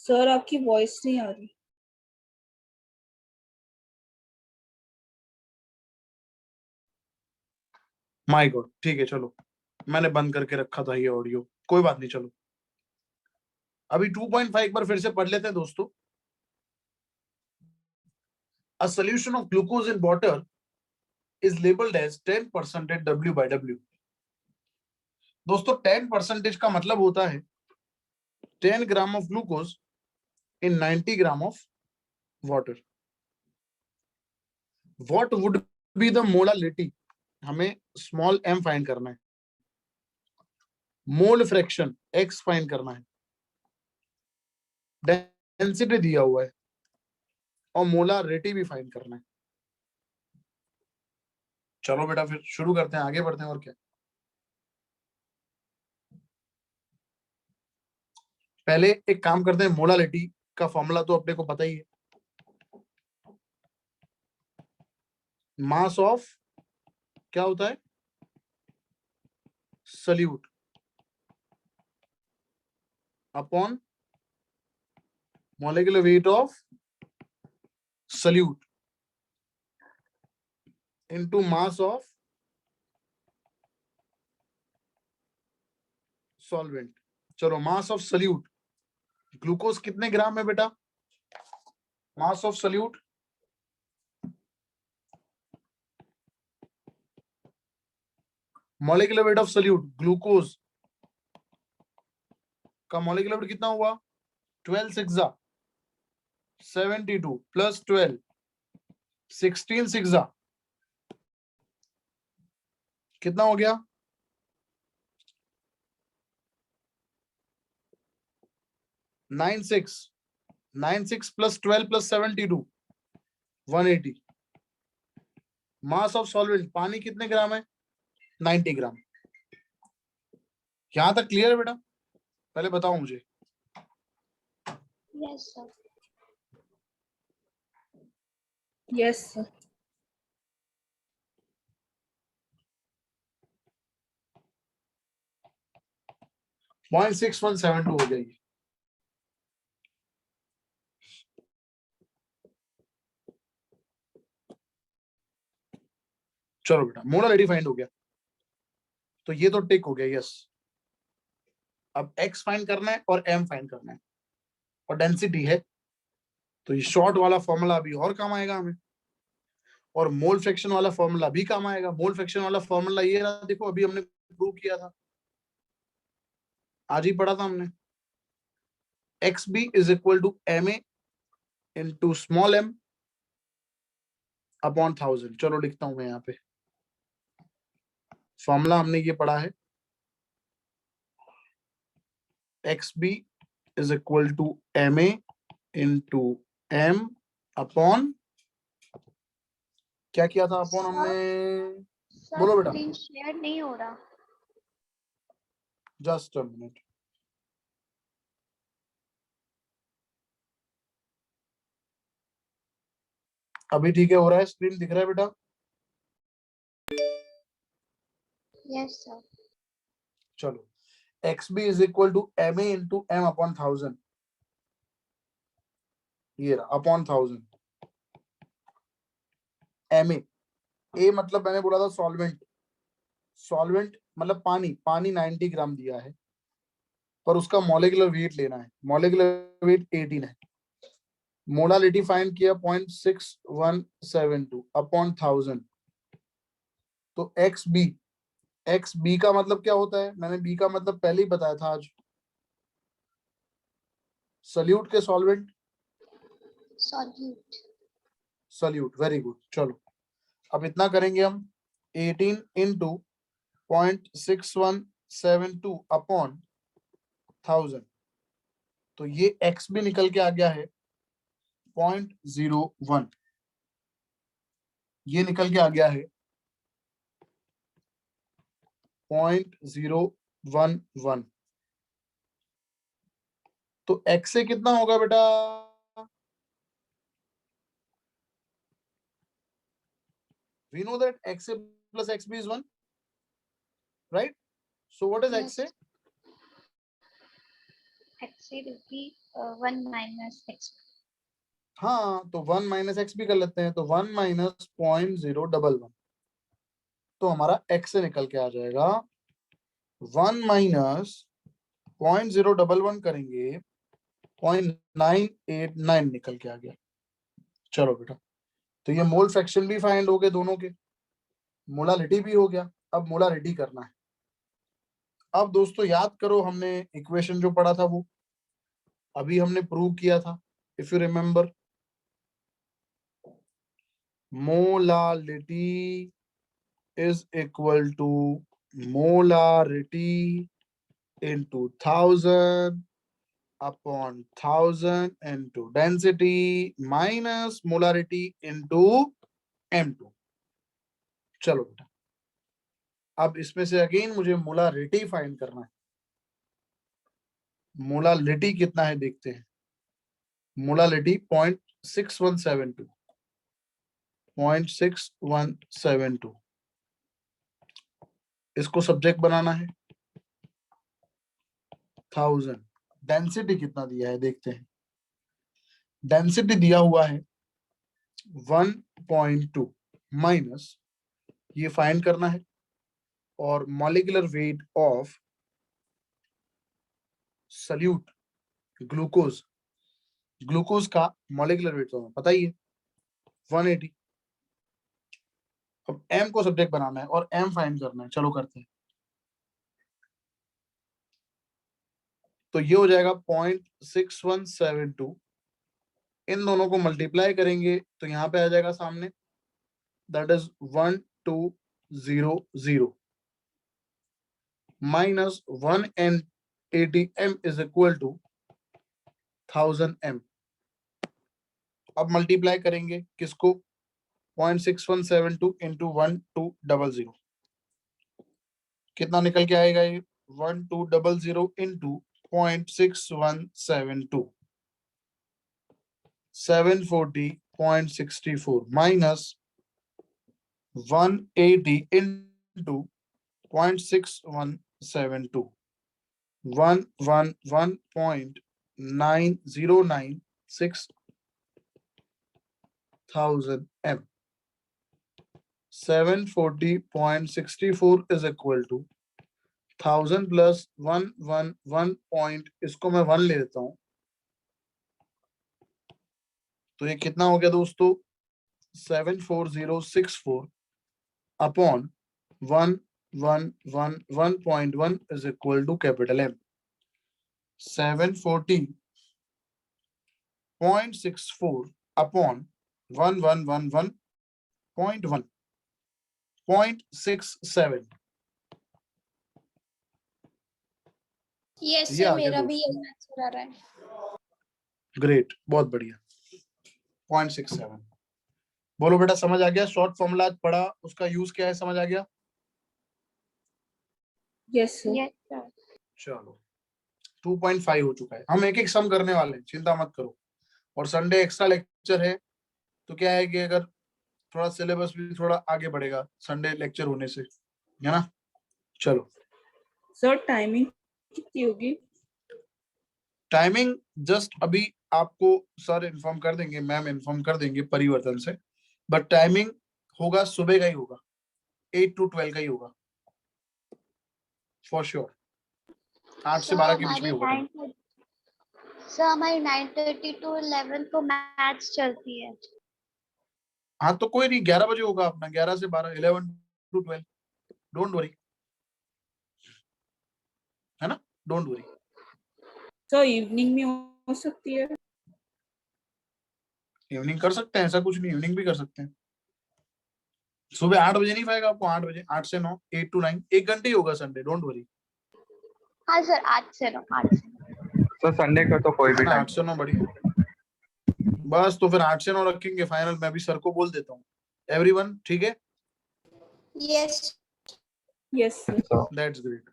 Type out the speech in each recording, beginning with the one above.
Sir आपकी voice नहीं आ रही। माय गॉड, ठीक है चलो, मैंने बंद करके रखा था ये ऑडियो, कोई बात नहीं। चलो अभी 2.5 एक बार फिर से पढ़ लेते हैं दोस्तों। A solution of glucose in water is labeled as 10% W/W। दोस्तों 10% का मतलब होता है 10 gram of glucose in 90 gram of water. What would be the molality, हमें स्मॉल m फाइंड करना है, मोल फ्रैक्शन x फाइंड करना है, डेंसिटी दिया हुआ है और मोलारिटी भी फाइंड करना है। चलो बेटा फिर शुरू करते हैं, आगे बढ़ते हैं। और क्या, पहले एक काम करते हैं, मोलालिटी का फॉर्मूला तो अपने को पता ही है, मास ऑफ क्या होता है, solute upon molecular weight of solute into mass of solvent. चलो मास ऑफ सल्यूट, ग्लूकोज कितने ग्राम है बेटा, mass of solute molecular weight of solute, glucose का मॉलिक्यूलर वेट कितना हुआ, 12 सिक्सा 72 प्लस 12 16 सिक्सा कितना हो गया, 96 plus 12 plus 72 180। Mass of solvent, पानी कितने ग्राम है, 90 ग्राम। यहां तक क्लियर है बेटा, पहले बताओ मुझे। Yes sir. Yes sir. 0.6172 हो गया ये। चलो बेटा मोलारिटी फाइंड हो गया, तो ये तो टिक हो गया, यस। अब x फाइंड करना है और m फाइंड करना है और डेंसिटी है, तो ये शॉर्ट वाला फॉर्मूला अभी और काम आएगा हमें, और मोल फ्रैक्शन वाला फॉर्मूला भी काम आएगा। मोल फ्रैक्शन वाला फॉर्मूला ये रहा, देखो अभी हमने प्रूव किया था, आज ही पढ़ा था हमने, XB is equal to MA into small m upon 1000। चलो लिखता हूं मैं यहाँ पे, फॉर्मूला हमने ये पढ़ा है, XB is equal to MA into M upon, क्या किया था अपॉन हमने, बोलो बेटा। स्क्रीन शेयर नहीं हो रहा। जस्ट अ मिनट, अभी ठीक है, हो रहा है, स्क्रीन दिख रहा है बेटा। Yes sir. चलो XB is equal to MA into M upon 1000, ये रहा अपॉन 1000। MA, A मतलब मैंने बोला था सॉल्वेंट, सॉल्वेंट मतलब पानी, पानी 90 ग्राम दिया है, पर उसका मॉलिक्यूलर वेट लेना है, मॉलिक्यूलर वेट 18 है, मोलालिटी फाइंड किया 0.6172 अपॉन 1000। तो XB, XB का मतलब क्या होता है, मैंने B का मतलब पहले ही बताया था आज, सल्यूट के solvent, solute. Solute, very good. चलो अब इतना करेंगे हम, 18 इंटू 0.6172 अपॉन 1000, तो ये x भी निकल के आ गया है 0.01, ये निकल के आ गया है 0.011। तो x से कितना होगा बेटा, we know that XA plus XB is 1, right? So what is Yes. XA? XC will be 1 minus X. हाँ, तो 1 माइनस एक्स भी कर लेते हैं, तो 1 माइनस 0.011, तो हमारा एक्स से निकल के आ जाएगा 1 माइनस 0.011 करेंगे 0.989 निकल के आ गया। चलो बेटा, तो ये मोल फ्रैक्शन भी फाइंड हो गए दोनों के, मोलारिटी भी हो गया। अब मोलारिटी करना है। अब दोस्तों याद करो, हमने इक्वेशन जो पढ़ा था वो अभी हमने प्रूव किया था, if you remember, molarity is equal to molarity into 1000 upon 1000 into density minus molarity into m2। चलो बेटा, अब इसमें से अगेन मुझे मोलारिटी फाइंड करना है। मोलारिटी कितना है देखते हैं। मोलारिटी 0.6172, 0.6172, इसको सब्जेक्ट बनाना है 1000। डेंसिटी कितना दिया है देखते हैं। डेंसिटी दिया हुआ है 1.2 माइनस, ये फाइंड करना है, और molecular weight of solute glucose, glucose का मॉलिक्यूलर वेट तो हमें पता ही है 180। अब m को सब्जेक्ट बनाना है और m फाइंड करना है। चलो करते हैं। तो ये हो जाएगा 0.6172, इन दोनों को मल्टीप्लाई करेंगे तो यहाँ पे आ जाएगा सामने, that is 1200 minus 180 m is equal to 1000 m। अब मल्टीप्लाई करेंगे किसको, 0.6172 इंटू 1200, कितना निकल के आएगा ये, 1200 into 0.6172, 740.64 minus 180 into 0.6172, 111.9096 thousand m। 740.64 is equal to 1000 plus 111 point, इसको मैं 1 ले लेता हूं, तो ये कितना हो गया दोस्तों, 74064 upon 1111.1 is equal to capital M। 740.64 upon 1111.1 0.67, yes ये सर, आ गया मेरा भी दोस्तों। यही आंसर आ रहा है। ग्रेट, बहुत बढ़िया, 0.67। बोलो बेटा, समझ आ गया? शॉर्ट फॉर्मूला पढ़ा, उसका यूज क्या है, समझ आ गया? Yes sir. Yes, sir. चलो 2.5 हो चुका है। हम एक एक सम करने वाले हैं, चिंता मत करो। और संडे एक्स्ट्रा लेक्चर है, तो क्या है कि अगर थोड़ा सिलेबस भी थोड़ा आगे बढ़ेगा संडे लेक्चर होने से, है ना। चलो, सर टाइमिंग कितनी होगी? टाइमिंग जस्ट अभी आपको सर इन्फॉर्म कर देंगे, मैम इन्फॉर्म कर देंगे परिवर्तन से, बट टाइमिंग होगा सुबह का ही होगा, 8 to 12 का ही होगा फॉर श्योर। 8 से 12 के बीच में होगा। सर हमारी 9:30 to 11 को मैथ्स चलती है। हाँ तो कोई नहीं, 11 बजे होगा अपना, 11 से 12, 11 to 12, डोंट वरी, है ना, डोंट वरी। सर इवनिंग में हो सकती है? इवनिंग कर सकते हैं, ऐसा कुछ नहीं, इवनिंग भी कर सकते हैं। सुबह 8 बजे नहीं पाएगा आपको, 8 बजे, 8 से 9, 8 to 9, 1 घंटे ही होगा संडे, डोंट वरी। हाँ सर, 8 से 9, 8 से 9। सर संडे का तो कोई है भी ना, टाइम। 8 से 9 बढ़िया। बस तो फिर 8 से 9 रखेंगे फाइनल, मैं भी सर को बोल देता हूँ। एवरीवन ठीक है? Yes. Yes sir. That's great.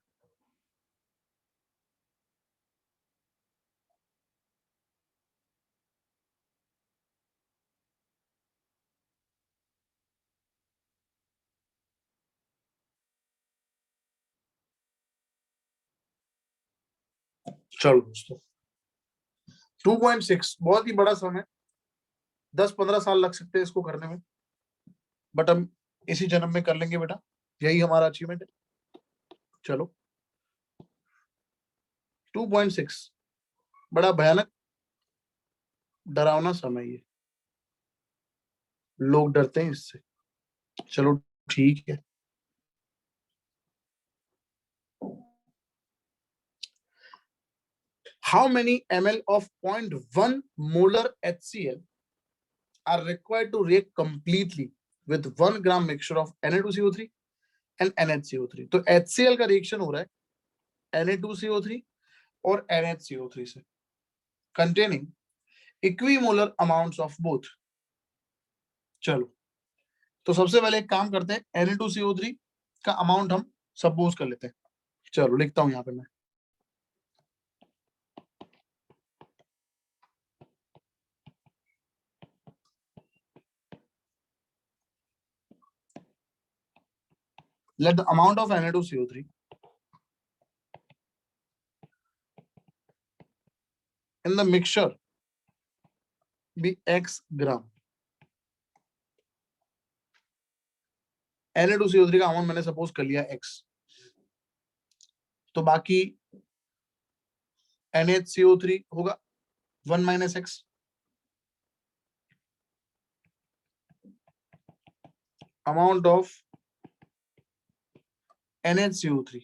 चलो दोस्तों, 2.6 बहुत ही बड़ा सम है, 10-15 साल लग सकते हैं इसको करने में, बट हम इसी जन्म में कर लेंगे बेटा, यही हमारा अचीवमेंट है। चलो 2.6 बड़ा भयानक डरावना समय ये, लोग डरते हैं इससे। चलो ठीक है। How many ml of 0.1 molar HCl are required to react completely with 1 gram mixture of Na2CO3 and NHCO3? तो HCl का रिएक्शन हो रहा है Na2CO3 और NHCO3 से, containing equimolar amounts of both. चलो तो सबसे पहले एक काम करते हैं, Na2CO3 का अमाउंट हम सपोज कर लेते हैं। चलो लिखता हूं यहां पे मैं, let the amount of Na2CO3 in the mixture be x gram. Na2CO3 का अमाउंट मैंने सपोज कर लिया x, तो बाकी NHCO3 होगा 1 minus x, amount of NHCO3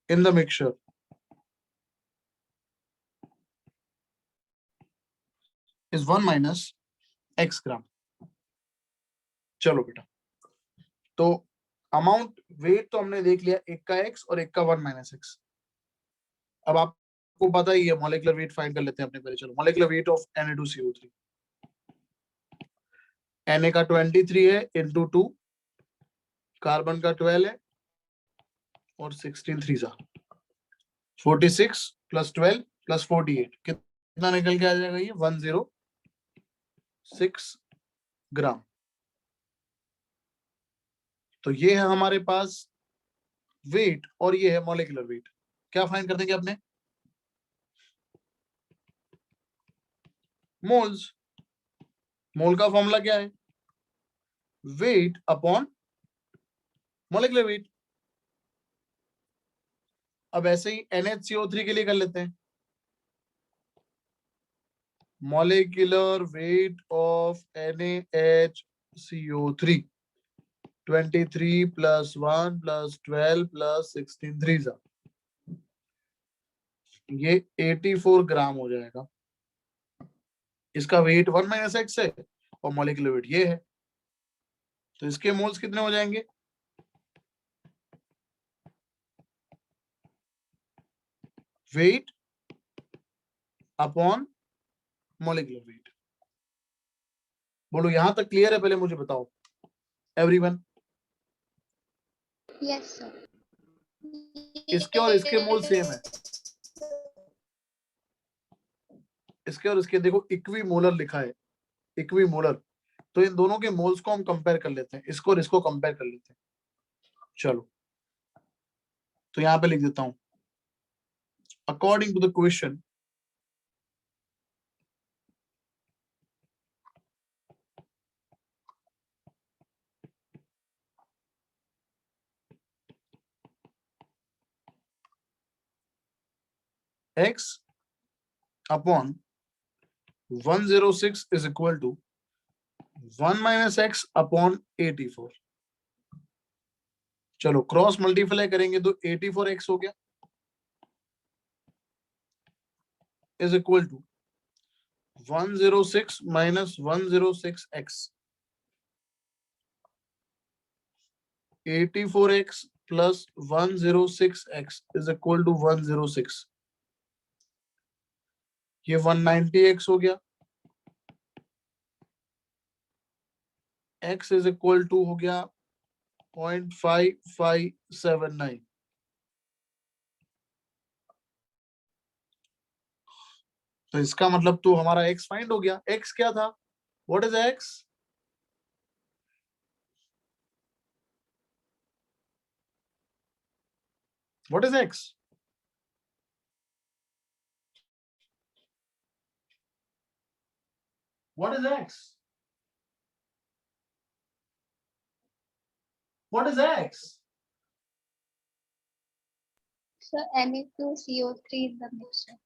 in the mixture is 1 minus x ग्राम। चलो बेटा, तो अमाउंट वेट तो हमने देख लिया, एक का x और एक का 1 माइनस x। अब आपको पता ही है, मॉलिक्यूलर वेट फाइंड कर लेते हैं अपने पहले। चलो molecular weight of Na2CO3, Na का 23 है इंटू 2, कार्बन का 12 है और 16 3 जा 46 प्लस 12 प्लस 48, कितना निकल के आ जाएगा ये 106 ग्राम। तो ये है हमारे पास वेट और ये है मॉलिक्यूलर वेट। क्या फाइंड कर देंगे अपने, मोल्स। मोल का फॉर्मूला क्या है, वेट अपॉन मॉलिक्यूलर वेट। अब ऐसे ही NHCO3 के लिए कर लेते हैं, molecular weight of NaHCO3 23 plus 1 plus 12 plus 16 3 जा, ये 84 ग्राम हो जाएगा। इसका वेट 1 माइनस एक्स है और मॉलिक्यूलर वेट ये है, तो इसके मोल्स कितने हो जाएंगे, वेट अपॉन मॉलिक्यूलर वेट। बोलो यहां तक क्लियर है, पहले मुझे बताओ एवरीवन। Yes sir. इसके और इसके मोल सेम है, इसके और इसके देखो इक्वी मोलर लिखा है, इक्वी मोलर, तो इन दोनों के मोल्स को हम कंपेयर कर लेते हैं, इसको और इसको कंपेयर कर लेते हैं। चलो तो यहां पे लिख देता हूं, according to the question x upon 106 is equal to 1 minus x upon 84। चलो क्रॉस मल्टीप्लाई करेंगे तो 84x हो गया, is equal to 106 minus 106x, 84x plus 106x is equal to 106, ये 190x हो गया, x इज इक्वल टू हो गया 0.5579। तो इसका मतलब तो हमारा x फाइंड हो गया। x क्या था, what is x, What is X? What is X? What is X? So Na2CO3 in the mixture.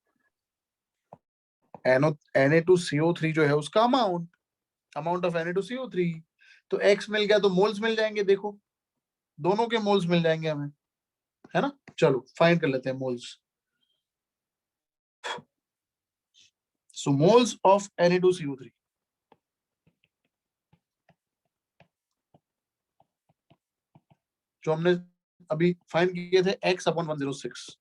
Na2CO3 जो है उसका अमाउंट ऑफ Na2CO3। तो X मिल गया तो मोल्स मिल जाएंगे। देखो दोनों के मोल्स मिल जाएंगे हमें, है ना। चलो फाइंड कर लेते हैं moles. So moles of Na2CO3, जो हमने अभी फाइंड किए थे X/106,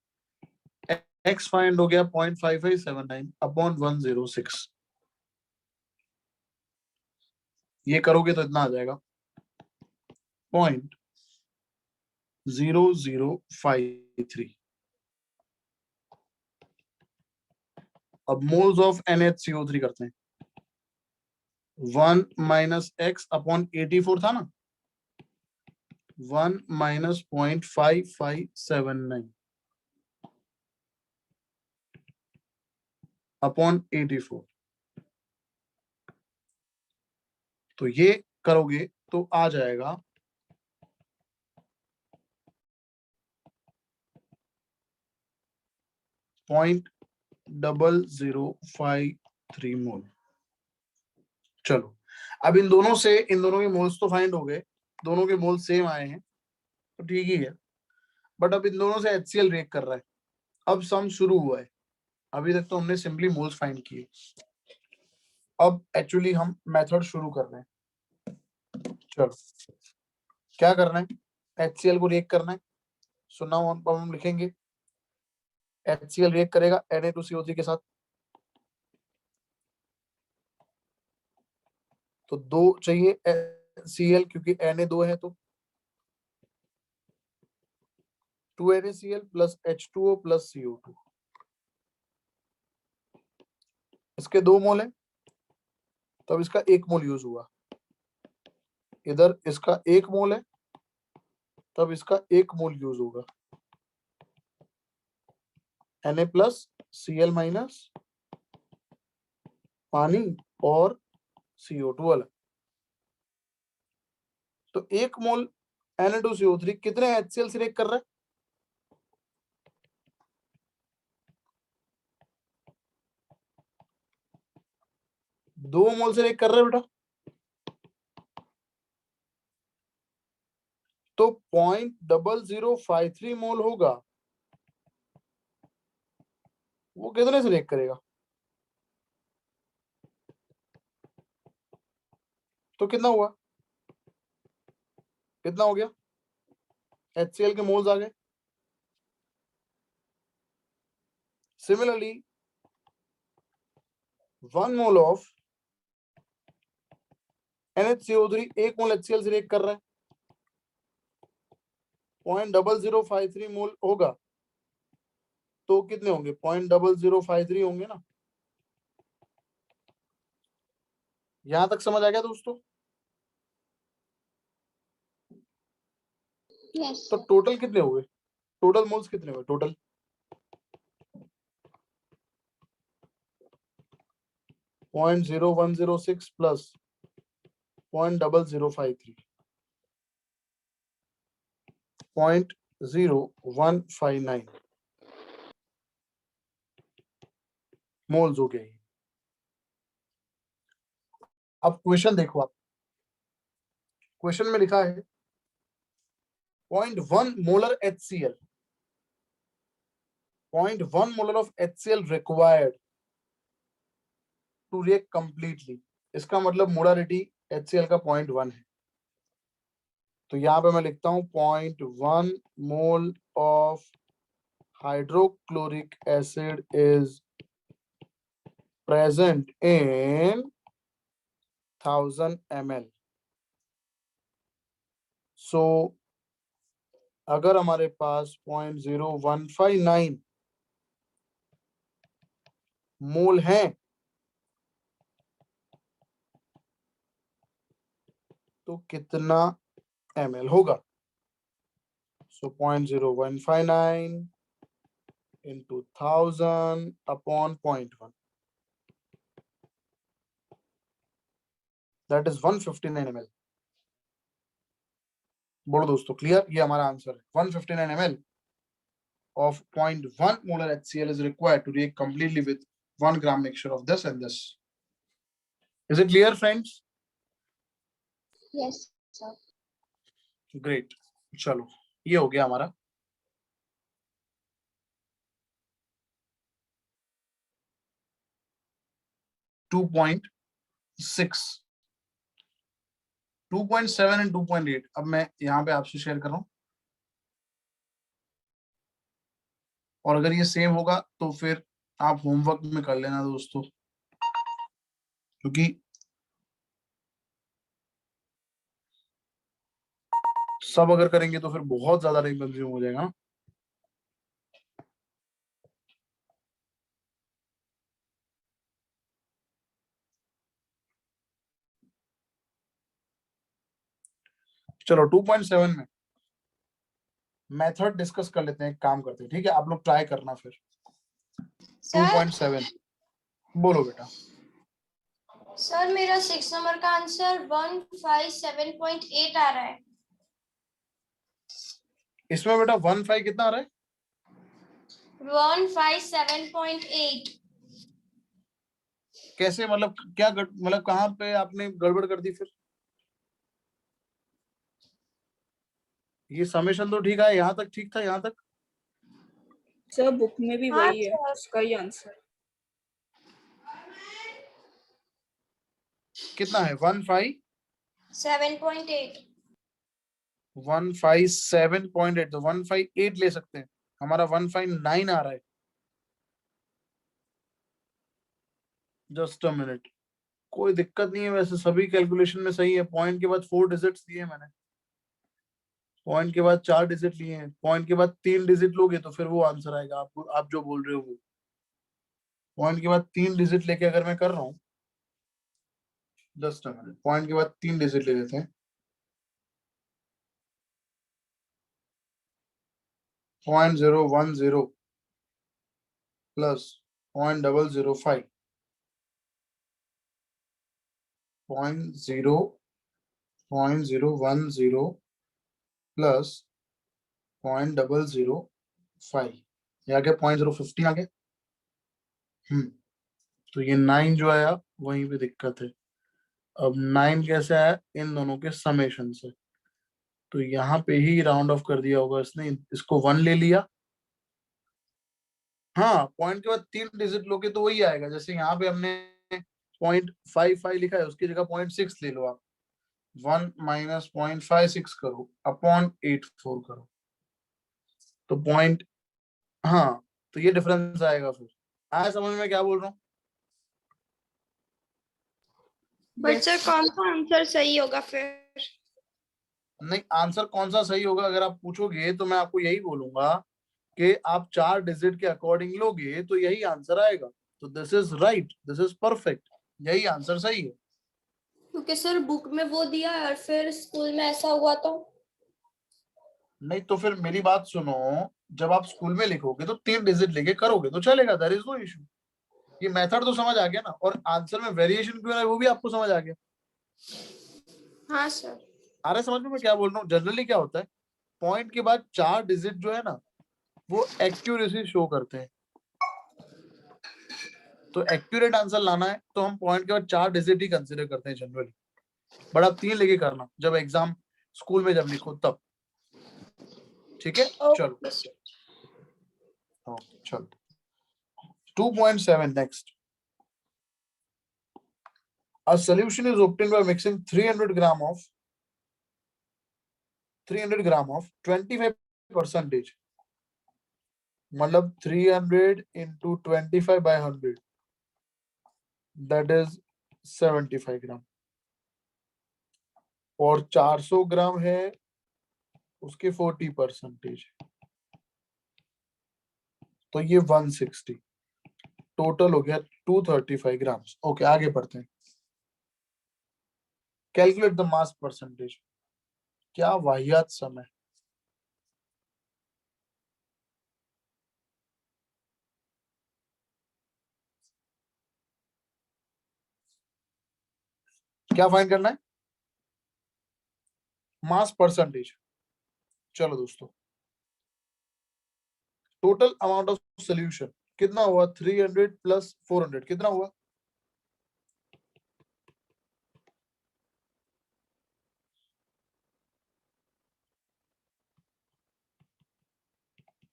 X फाइंड हो गया 0.5579 अपॉन 106। ये करोगे तो इतना आ जाएगा 0.0053। अब मोल्स ऑफ NaCO3 करते हैं। 1 माइनस एक्स अपॉन 84 था ना, 1 माइनस 0.5579 अपॉन 84। तो ये करोगे तो आ जाएगा 0.0053 मोल। चलो अब इन दोनों के मोल्स तो फाइंड हो गए, दोनों के मोल सेम आए हैं तो ठीक ही है। बट अब इन दोनों से HCl रिएक्ट कर रहा है। अब सम शुरू हुआ है। अभी तक तो हमने सिंपली मोल्स फाइंड किए, अब एक्चुअली हम मेथड शुरू कर रहे हैं। चलो क्या करना है, HCl को रिएक्ट करना है। सो नाउ हम लिखेंगे HCl रिएक्ट करेगा Na2CO3 के साथ। तो 2 चाहिए Cl क्योंकि Na 2 है तो 2NaCl plus H2O plus CO2। इसके 2 मोल है तो अब इसका 1 मोल यूज हुआ। इधर इसका 1 मोल है तब इसका 1 मोल यूज होगा। Na प्लस Cl माइनस पानी और CO2 अलग। तो 1 मोल Na2CO3 कितने HCl से रिएक्ट कर रहा है? 2 मोल से रिएक्ट कर रहा है बेटा। तो 0.0053 मोल होगा, वो कितने से रिएक्ट करेगा? तो कितना हुआ, कितना हो गया? HCl के मोल्स आ गए। Similarly 1 mole of NaCO3 1 mole HCl से रिएक्ट कर रहा है, 0.0053 मोल होगा। तो कितने होंगे? 0.0053 होंगे ना। यहां तक समझ आ गया दोस्तों? Yes. तो टोटल कितने हुए? टोटल मोल्स कितने हुए? टोटल 0.0106 प्लस 0.0053, 0.0159 मोल्स हो गए। अब क्वेश्चन देखो आप, क्वेश्चन में लिखा है 0.1 molar HCl, 0.1 molar of HCl required to react completely. इसका मतलब मोलारिटी HCl का 0.1 है। तो यहाँ पे मैं लिखता हूं 0.1 mole of hydrochloric acid is present in 1000 ml। सो अगर हमारे पास 0.0159 मोल है तो कितना ml होगा? So 0.0159 into 1000 upon 0.1. That is 159 ml. बोलो दोस्तों, क्लियर? ये हमारा आंसर है. 159 ml of 0.1 molar HCl is required to react completely with 1 gram mixture of this and this. Is it clear, friends? Yes, sir. Great. चलो, ये हो गया हमारा. टू 2.7 एंड 2.8 अब मैं यहाँ पे आपसे शेयर कर रहा हूँ. और अगर ये सेम होगा तो फिर आप होमवर्क में कर लेना दोस्तों, क्योंकि सब अगर करेंगे तो फिर बहुत ज्यादा टाइम कंज्यूम हो जाएगा. चलो 2.7 में मेथड डिस्कस कर लेते हैं. एक काम करते हैं, ठीक है? आप लोग ट्राई करना फिर. 2.7 बोलो बेटा. सर मेरा 6 नंबर का आंसर 157.8 आ रहा है. इसमें बेटा 1.5 कितना आ रहा है? 157.8. कैसे? मतलब क्या मतलब कहाँ पे आपने गड़बड़ कर दी फिर? ये समेशन तो ठीक है, यहाँ तक ठीक था, यहाँ तक. सर बुक में भी हाँ, वही है, सर। उसका ही आंसर. कितना है? 1.5 7.8. 157.8 तो 158 ले सकते हैं. हमारा 159 आ रहा है. Just a minute. कोई दिक्कत नहीं है, वैसे सभी कैलकुलेशन में सही है. पॉइंट के बाद 4 डिजिट्स दिए मैंने, पॉइंट के बाद 4 डिजिट लिए हैं, पॉइंट के बाद 3 डिजिट लोगे तो फिर वो आंसर आएगा. आपको आप जो बोल रहे हो वो पॉइंट के बाद 3 डिजिट लेके अगर मैं कर रहा हूँ, जस्ट अ मिनट, पॉइंट के बाद 3 डिजिट ले लेते हैं. 0.010 प्लस 0.005 0.010 प्लस 0.005 ये आ गया 0.015 आ गया. तो ये 9 जो आया वहीं पे दिक्कत है. अब 9 कैसे आया? इन दोनों के समेशन से. तो यहाँ पे ही राउंड ऑफ कर दिया होगा इसने, इसको 1 ले लिया. हाँ, पॉइंट के बाद 3 डिजिट लोगे तो वही आएगा. जैसे यहाँ पे हमने 0.55 लिखा है, उसकी जगह 0.6 ले लो आप. 1 माइनस 0.56 करो अपॉन 84 करो तो पॉइंट. हाँ, तो ये डिफरेंस आएगा. फिर आया समझ में क्या बोल रहा हूँ? बट सर कौन सा आंसर सही होगा फिर? नहीं, आंसर कौन सा सही होगा अगर आप पूछोगे तो मैं आपको यही बोलूंगा कि आप 4 डिजिट के अकॉर्डिंग लोगे तो यही आंसर आएगा. तो this is right, this is perfect, यही आंसर सही है. क्योंकि सर बुक में वो दिया है और फिर स्कूल में ऐसा हुआ तो. नहीं तो फिर मेरी बात सुनो, जब आप स्कूल में लिखोगे तो 3 डिजिट लेके करोगे तो चलेगा. There is no issue. ये मेथड तो समझ आ गया ना, और आंसर में वेरिएशन क्यों है वो भी आपको समझ आ गया. हाँ सर. आ रहा है समझ में मैं क्या बोल रहा हूँ? जनरली क्या होता है, पॉइंट के बाद 4 डिजिट जो है ना वो एक्यूरेसी शो करते हैं. तो एक्यूरेट आंसर लाना है तो हम पॉइंट के बाद 4 डिजिट ही कंसीडर करते हैं जनरली. बट आप 3 लेके करना जब एग्जाम स्कूल में जब लिखो तब. ठीक है? चलो चलो 2.7 next. A solution is obtained by mixing 300 gram of 25%. मतलब 300 into 25 by 100, that is 75 ग्राम. और 400 ग्राम है उसके 40%. तो ये 160. टोटल हो गया 235 ग्राम. ओके, आगे बढ़ते हैं. Calculate the mass percentage. क्या वाहियात समय. क्या फाइंड करना है? Mass percentage. चलो दोस्तों, टोटल अमाउंट ऑफ सोल्यूशन कितना हुआ? 300 प्लस 400 कितना हुआ?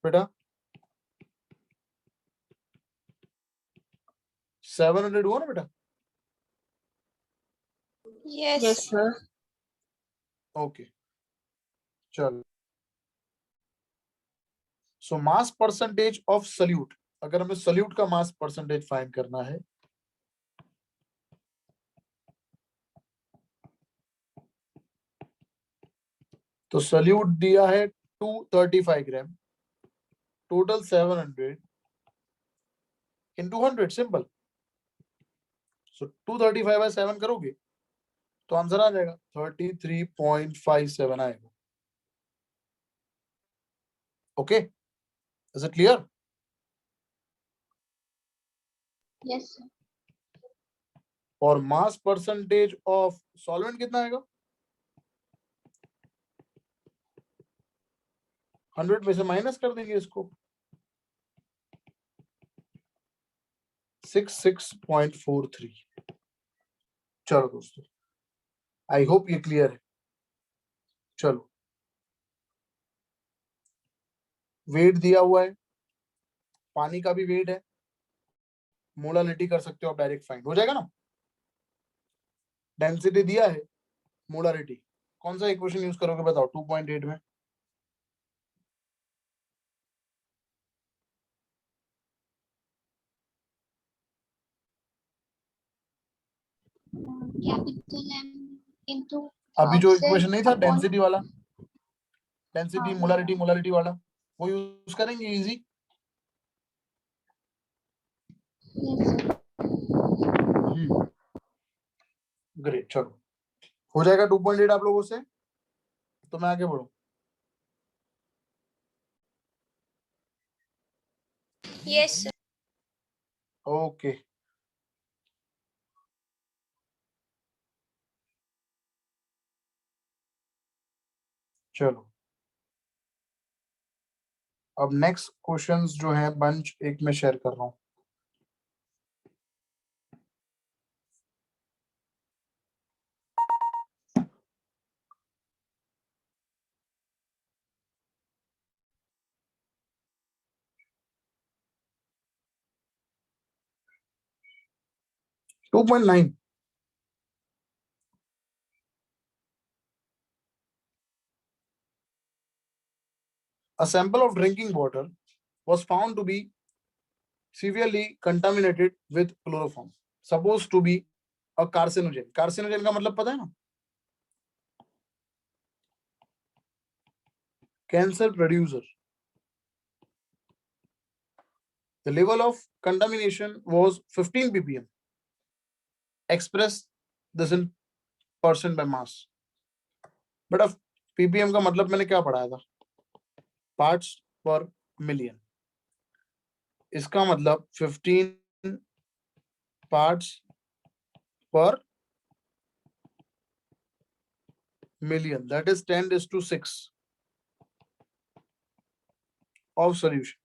बेटा 700 हुआ ना बेटा? Yes. Yes, sir. ओके चलो, सो मास परसेंटेज ऑफ सल्यूट, अगर हमें सल्यूट का मास परसेंटेज फाइंड करना है तो सल्यूट दिया है 235 ग्राम, टोटल 700 into 100, सिंपल। सो 235 बाय 7 करोगे तो आंसर आ जाएगा 33.57 आएगा। Okay, is it clear? Yes, sir. और मास परसेंटेज ऑफ सॉल्वेंट कितना आएगा? 100 में से माइनस कर देंगे इसको, 66.43। चलो दोस्तों, आई होप ये क्लियर है। चलो, वेट दिया हुआ है, पानी का भी वेट है, मोलालिटी कर सकते हो आप, डायरेक्ट फाइंड हो जाएगा ना। डेंसिटी दिया है, मोलालिटी, कौन सा इक्वेशन यूज करोगे बताओ 2.8 में? Capital M into अभी जो thousand इक्वेशन नहीं था upon डेंसिटी वाला, डेंसिटी हाँ, मोलारिटी मोलारिटी वाला, वो यूज करेंगे, इजी। yes, sir. ग्रेट, चलो हो जाएगा 2.8 आप लोगों से, तो मैं आगे बढ़ू। Yes, sir. ओके, चलो अब नेक्स्ट क्वेश्चंस जो है बंच एक में शेयर कर रहा हूं। Two point 9, a sample of drinking water was found to be severely contaminated with chloroform, supposed to be a carcinogen। carcinogen का मतलब पता है ना? Cancer producer. The level of contamination was 15 ppm. Express this in percent by mass। But अब ppm का मतलब मैंने क्या पढ़ाया था? पार्ट्स पर मिलियन। इसका मतलब 15 पार्ट्स पर million, that is 10⁶ of solution।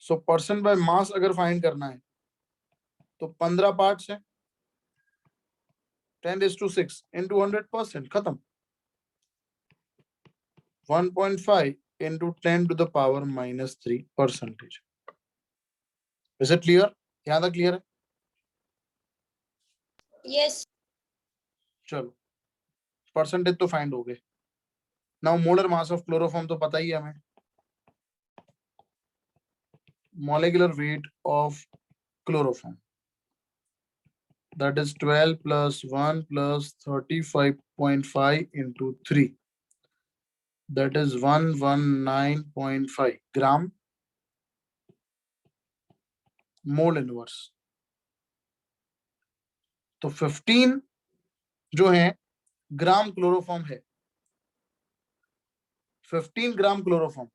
So percent by mass अगर फाइंड करना है तो 15 पार्ट्स है, 10⁶ into 100%, खत्म। 1.5 into 10 to the power -3 percentage। Is it clear? यहां तक क्लियर है? Yes. चलो, परसेंटेज तो फाइंड हो गए। Now molar mass of chloroform तो पता ही है हमें, molecular weight of chloroform, that is 12 plus 1 plus 35.5 into 3, that is 119.5 gram mole inverse. तो 15 जो है ग्राम क्लोरोफॉर्म है, 15 gram chloroform,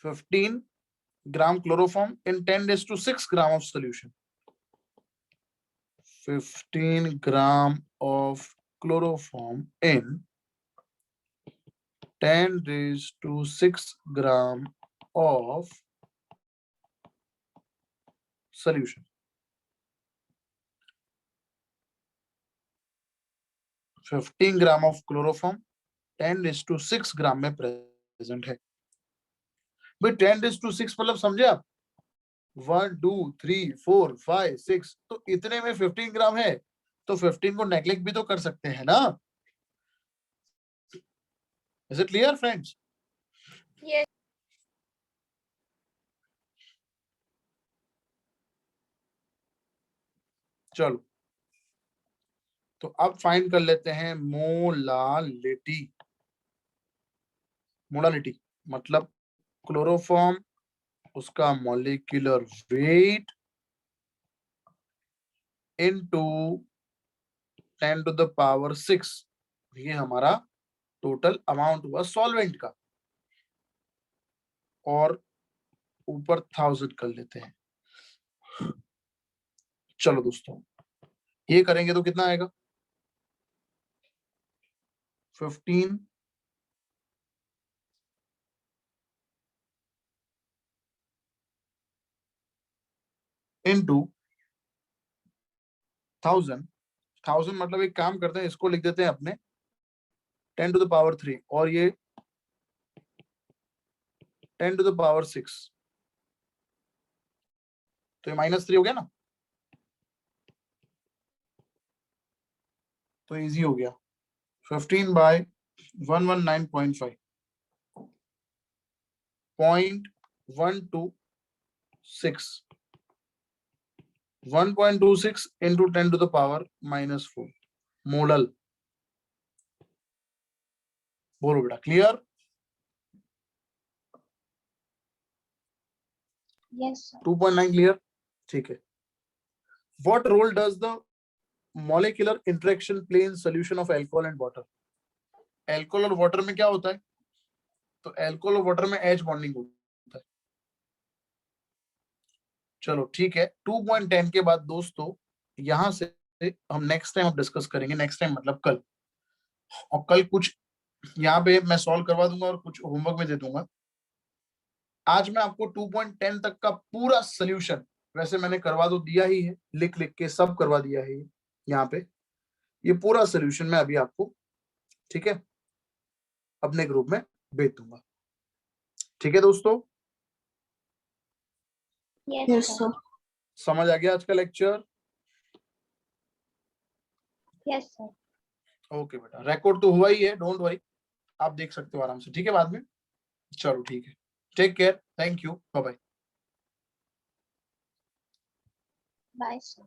15 gram chloroform in 10⁶ gram of solution. 15 gram of chloroform in 10 raised to 6 gram of solution. 15 gram of chloroform 10⁻6 ग्राम में present है। भाई 10⁻6 मतलब समझे आप, 1 2 3 4 5 6, तो इतने में 15 ग्राम है, तो 15 को नेग्लेक्ट भी तो कर सकते हैं ना। Is it clear friends? Yes. चलो, तो अब फाइंड कर लेते हैं मोलालिटी। मोलालिटी मतलब क्लोरोफॉर्म, उसका मॉलिक्यूलर वेट इनटू 10⁻6, ये हमारा टोटल अमाउंट हुआ सॉल्वेंट का, और ऊपर 1000 कर लेते हैं। चलो दोस्तों, ये करेंगे तो कितना आएगा? 15 इंटू 1000 मतलब एक काम करते हैं, इसको लिख देते हैं अपने 10⁻3, और ये 10⁻6, तो ये -3 हो गया ना, तो इजी हो गया। 15/119.5 0.126 1.26 into 10⁻⁻4 मोलल। बोलो बेटा, क्लियर? Yes, sir. 2.9 क्लियर? ठीक है। What role does the molecular interaction play in solution of alcohol and water? Alcohol और वाटर में क्या होता है? तो अल्कोहल और वाटर में H बॉन्डिंग होता है। चलो ठीक है, 2.10 के बाद दोस्तों यहां से हम नेक्स्ट टाइम डिस्कस करेंगे। नेक्स्ट टाइम मतलब कल, और कल कुछ यहाँ पे मैं सॉल्व करवा दूंगा और कुछ होमवर्क में दे दूंगा। आज मैं आपको 2.10 तक का पूरा सोल्यूशन, वैसे मैंने करवा तो दिया ही है, लिख लिख के सब करवा दिया है यहाँ पे, ये पूरा सोल्यूशन मैं अभी आपको, ठीक है, अपने ग्रुप में भेज दूंगा। ठीक है दोस्तों? Yes, sir. समझ आ गया आज का लेक्चर? Yes, sir. ओके बेटा, रिकॉर्ड तो हुआ ही है, डोंट वरी, आप देख सकते हो आराम से, ठीक है, बाद में। चलो ठीक है, take care, thank you, bye bye. Bye, sir.